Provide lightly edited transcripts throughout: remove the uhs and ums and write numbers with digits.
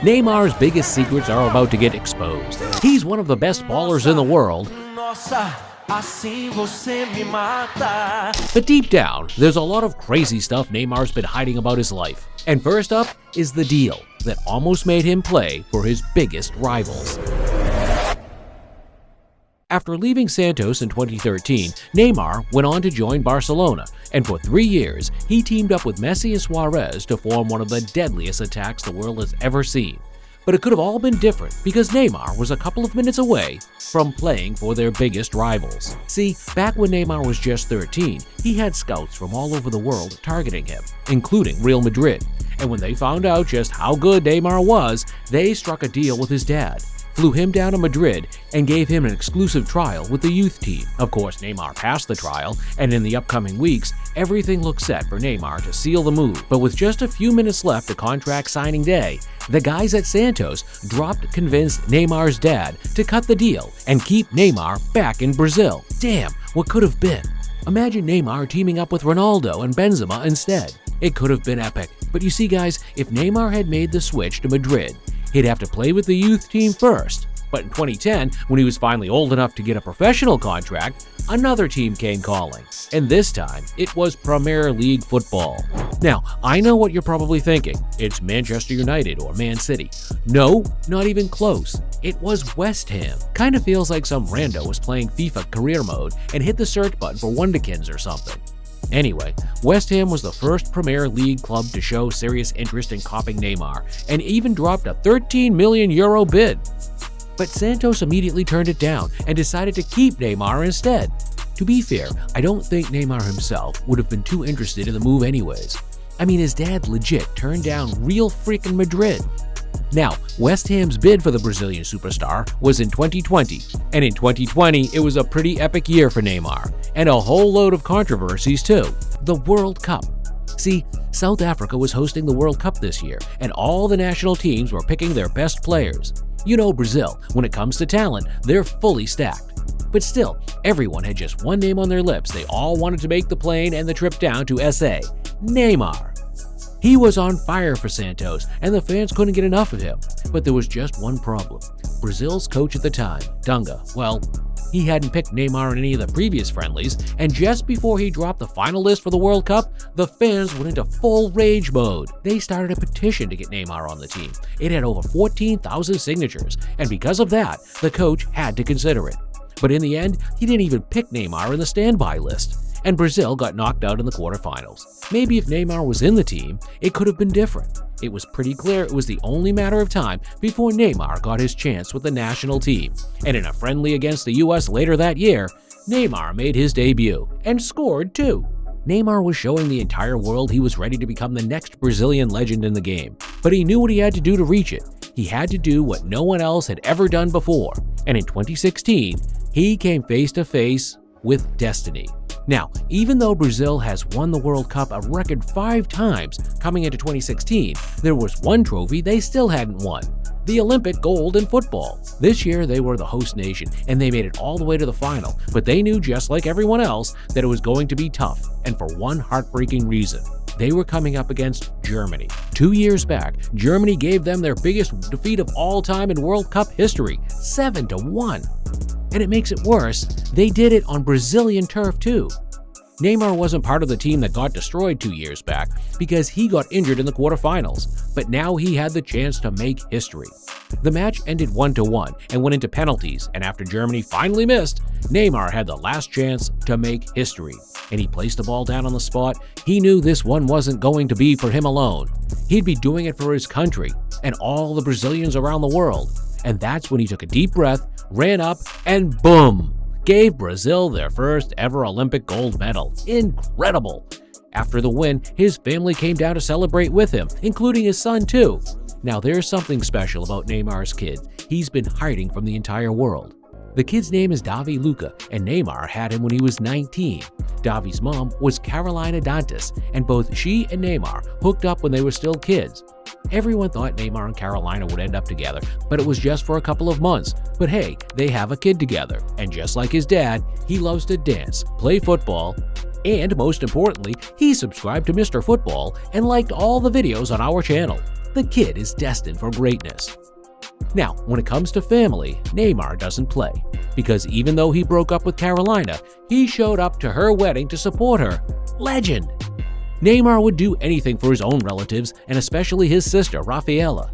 Neymar's biggest secrets are about to get exposed. He's one of the best ballers in the world, but deep down, there's a lot of crazy stuff Neymar's been hiding about his life. And first up is the deal that almost made him play for his biggest rivals. After leaving Santos in 2013, Neymar went on to join Barcelona, and for 3 years, he teamed up with Messi and Suarez to form one of the deadliest attacks the world has ever seen. But it could have all been different because Neymar was a couple of minutes away from playing for their biggest rivals. See, back when Neymar was just 13, he had scouts from all over the world targeting him, including Real Madrid. And when they found out just how good Neymar was, they struck a deal with his dad, flew him down to Madrid, and gave him an exclusive trial with the youth team. Of course, Neymar passed the trial, and in the upcoming weeks, everything looked set for Neymar to seal the move. But with just a few minutes left to contract signing day, the guys at Santos convinced Neymar's dad to cut the deal and keep Neymar back in Brazil. Damn, what could have been? Imagine Neymar teaming up with Ronaldo and Benzema instead. It could have been epic. But you see guys, if Neymar had made the switch to Madrid, he'd have to play with the youth team first. But in 2010, when he was finally old enough to get a professional contract, another team came calling. And this time, it was Premier League football. Now, I know what you're probably thinking. It's Manchester United or Man City. No, not even close. It was West Ham. Kind of feels like some rando was playing FIFA career mode and hit the search button for Wondakins or something. Anyway, West Ham was the first Premier League club to show serious interest in copying Neymar and even dropped a €13 million bid. But Santos immediately turned it down and decided to keep Neymar instead. To be fair, I don't think Neymar himself would have been too interested in the move anyways. I mean, his dad legit turned down Real freaking Madrid. Now, West Ham's bid for the Brazilian superstar was in 2020, and in 2020 it was a pretty epic year for Neymar, and a whole load of controversies too. The World Cup. See, South Africa was hosting the World Cup this year, and all the national teams were picking their best players. You know Brazil, when it comes to talent, they're fully stacked. But still, everyone had just one name on their lips. They all wanted to make the plane and the trip down to SA, Neymar. He was on fire for Santos, and the fans couldn't get enough of him. But there was just one problem. Brazil's coach at the time, Dunga, well, he hadn't picked Neymar in any of the previous friendlies, and just before he dropped the final list for the World Cup, the fans went into full rage mode. They started a petition to get Neymar on the team. It had over 14,000 signatures, and because of that, the coach had to consider it. But in the end, he didn't even pick Neymar in the standby list, and Brazil got knocked out in the quarterfinals. Maybe if Neymar was in the team, it could have been different. It was pretty clear it was the only matter of time before Neymar got his chance with the national team. And in a friendly against the US later that year, Neymar made his debut and scored too. Neymar was showing the entire world he was ready to become the next Brazilian legend in the game. But he knew what he had to do to reach it. He had to do what no one else had ever done before. And in 2016, he came face to face with destiny. Now, even though Brazil has won the World Cup a record 5 times coming into 2016, there was one trophy they still hadn't won: the Olympic gold in football. This year they were the host nation and they made it all the way to the final, but they knew just like everyone else that it was going to be tough, and for one heartbreaking reason. They were coming up against Germany. 2 years back, Germany gave them their biggest defeat of all time in World Cup history, 7-1. And it makes it worse, they did it on Brazilian turf too. Neymar wasn't part of the team that got destroyed 2 years back because he got injured in the quarterfinals, but now he had the chance to make history. The match ended 1-1 and went into penalties, and after Germany finally missed, Neymar had the last chance to make history. And he placed the ball down on the spot. He knew this one wasn't going to be for him alone. He'd be doing it for his country and all the Brazilians around the world. And that's when he took a deep breath, ran up, and boom! Gave Brazil their first ever Olympic gold medal. Incredible! After the win, his family came down to celebrate with him, including his son too. Now there's something special about Neymar's kid. He's been hiding from the entire world. The kid's name is Davi Luca, and Neymar had him when he was 19. Davi's mom was Carolina Dantas, and both she and Neymar hooked up when they were still kids. Everyone thought Neymar and Carolina would end up together, but it was just for a couple of months. But hey, they have a kid together, and just like his dad, he loves to dance, play football, and most importantly, he subscribed to Mr. Football and liked all the videos on our channel. The kid is destined for greatness. Now, when it comes to family, Neymar doesn't play, because even though he broke up with Carolina, he showed up to her wedding to support her. Legend! Neymar would do anything for his own relatives, and especially his sister, Rafaela.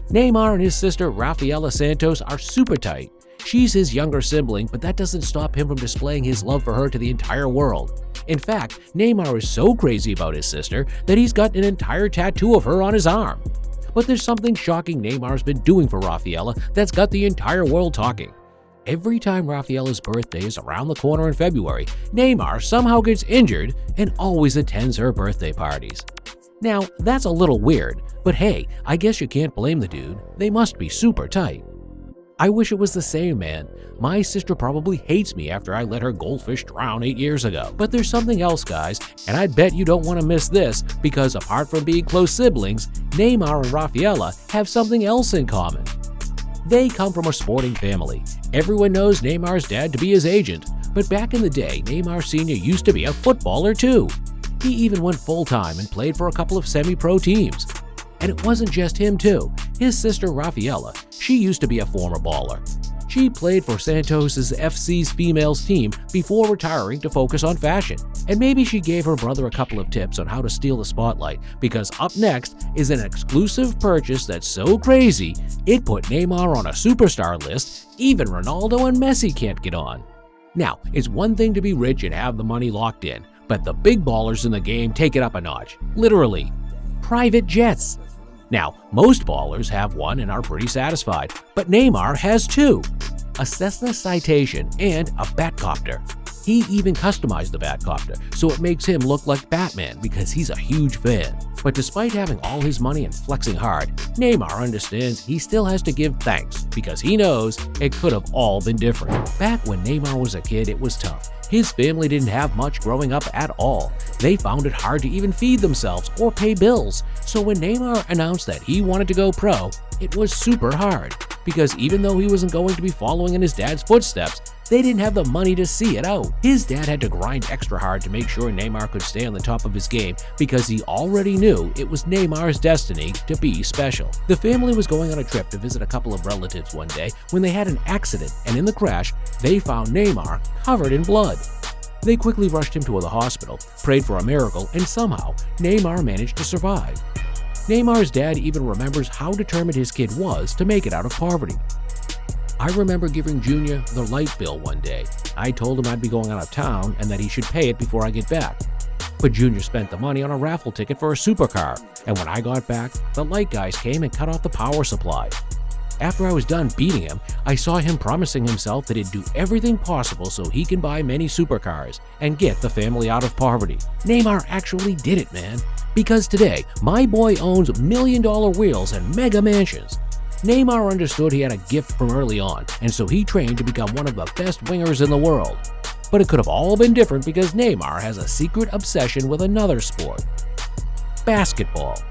Neymar and his sister, Rafaela Santos, are super tight. She's his younger sibling, but that doesn't stop him from displaying his love for her to the entire world. In fact, Neymar is so crazy about his sister that he's got an entire tattoo of her on his arm. But there's something shocking Neymar's been doing for Rafaela that's got the entire world talking. Every time Rafaela's birthday is around the corner in February, Neymar somehow gets injured and always attends her birthday parties. Now, that's a little weird, but hey, I guess you can't blame the dude. They must be super tight. I wish it was the same, man. My sister probably hates me after I let her goldfish drown 8 years ago. But there's something else, guys, and I bet you don't want to miss this because apart from being close siblings, Neymar and Rafaela have something else in common. They come from a sporting family. Everyone knows Neymar's dad to be his agent, but back in the day, Neymar Sr. used to be a footballer too. He even went full-time and played for a couple of semi-pro teams. And it wasn't just him too. His sister Rafaela, she used to be a former baller. She played for Santos' FC's females team before retiring to focus on fashion. And maybe she gave her brother a couple of tips on how to steal the spotlight, because up next is an exclusive purchase that's so crazy, it put Neymar on a superstar list even Ronaldo and Messi can't get on. Now, it's one thing to be rich and have the money locked in, but the big ballers in the game take it up a notch. Literally. Private jets. Now, most ballers have one and are pretty satisfied, but Neymar has two, a Cessna Citation and a Batcopter. He even customized the Batcopter, so it makes him look like Batman because he's a huge fan. But despite having all his money and flexing hard, Neymar understands he still has to give thanks because he knows it could have all been different. Back when Neymar was a kid, it was tough. His family didn't have much growing up at all. They found it hard to even feed themselves or pay bills. So when Neymar announced that he wanted to go pro, it was super hard. Because even though he wasn't going to be following in his dad's footsteps, they didn't have the money to see it out. His dad had to grind extra hard to make sure Neymar could stay on the top of his game because he already knew it was Neymar's destiny to be special. The family was going on a trip to visit a couple of relatives one day when they had an accident, and in the crash, they found Neymar covered in blood. They quickly rushed him to the hospital, prayed for a miracle, and somehow Neymar managed to survive. Neymar's dad even remembers how determined his kid was to make it out of poverty. I remember giving Junior the light bill one day. I told him I'd be going out of town and that he should pay it before I get back. But Junior spent the money on a raffle ticket for a supercar, and when I got back, the light guys came and cut off the power supply. After I was done beating him, I saw him promising himself that he'd do everything possible so he can buy many supercars and get the family out of poverty. Neymar actually did it, man. Because today, my boy owns million-dollar wheels and mega mansions. Neymar understood he had a gift from early on, and so he trained to become one of the best wingers in the world. But it could have all been different because Neymar has a secret obsession with another sport: basketball.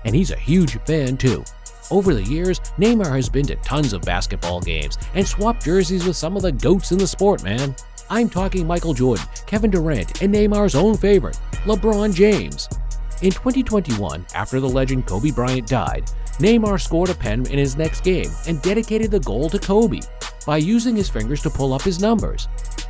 And he's a huge fan too. Over the years, Neymar has been to tons of basketball games and swapped jerseys with some of the GOATs in the sport, man. I'm talking Michael Jordan, Kevin Durant, and Neymar's own favorite, LeBron James. In 2021, after the legend Kobe Bryant died, Neymar scored a pen in his next game and dedicated the goal to Kobe by using his fingers to pull up his numbers.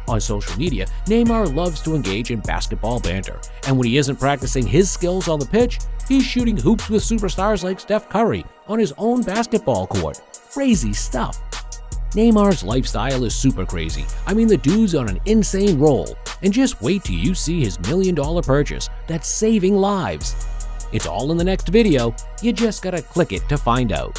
On social media, Neymar loves to engage in basketball banter, and when he isn't practicing his skills on the pitch, he's shooting hoops with superstars like Steph Curry on his own basketball court. Crazy stuff. Neymar's lifestyle is super crazy. I mean, the dude's on an insane roll. And just wait till you see his million-dollar purchase that's saving lives. It's all in the next video. You just gotta click it to find out.